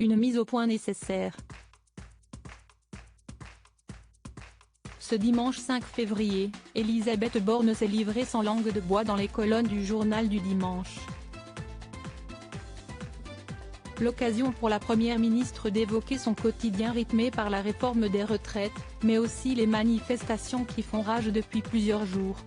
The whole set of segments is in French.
une mise au point nécessaire. Ce dimanche 5 février, Elisabeth Borne s'est livrée sans langue de bois dans les colonnes du journal du dimanche. L'occasion pour la Première ministre d'évoquer son quotidien rythmé par la réforme des retraites, mais aussi les manifestations qui font rage depuis plusieurs jours.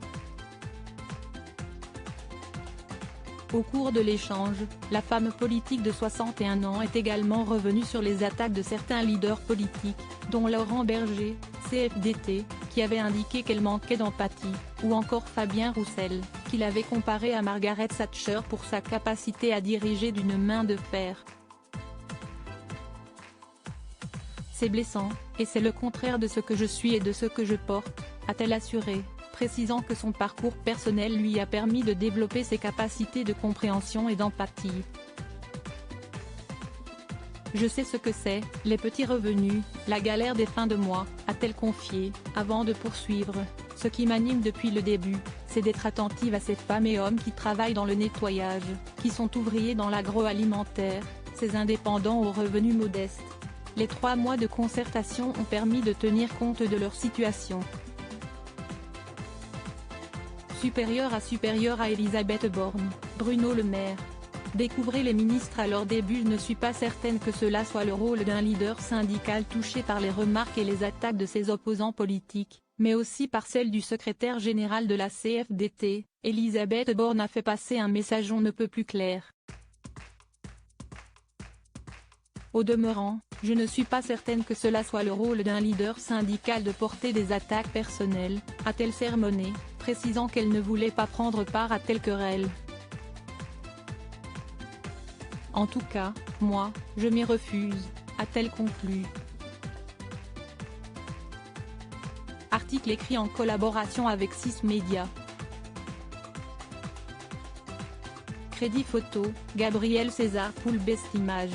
Au cours de l'échange, la femme politique de 61 ans est également revenue sur les attaques de certains leaders politiques, dont Laurent Berger, CFDT, qui avait indiqué qu'elle manquait d'empathie, ou encore Fabien Roussel, qui l'avait comparé à Margaret Thatcher pour sa capacité à diriger d'une main de fer. C'est blessant, et c'est le contraire de ce que je suis et de ce que je porte, a-t-elle assuré, précisant que son parcours personnel lui a permis de développer ses capacités de compréhension et d'empathie. Je sais ce que c'est, les petits revenus, la galère des fins de mois, a-t-elle confié, avant de poursuivre. Ce qui m'anime depuis le début, c'est d'être attentive à ces femmes et hommes qui travaillent dans le nettoyage, qui sont ouvriers dans l'agroalimentaire, ces indépendants aux revenus modestes. Les 3 mois de concertation ont permis de tenir compte de leur situation. Supérieur à Elisabeth Borne, Bruno Le Maire. Découvrez les ministres à leur début. Je ne suis pas certaine que cela soit le rôle d'un leader syndical touché par les remarques et les attaques de ses opposants politiques, mais aussi par celle du secrétaire général de la CFDT. Elisabeth Borne a fait passer un message on ne peut plus clair. Au demeurant, je ne suis pas certaine que cela soit le rôle d'un leader syndical de porter des attaques personnelles, a-t-elle sermonné, précisant qu'elle ne voulait pas prendre part à telle querelle. En tout cas, moi, je m'y refuse, a-t-elle conclu. Article écrit en collaboration avec 6 médias. Crédit photo, Gabriel César pour le Best Image.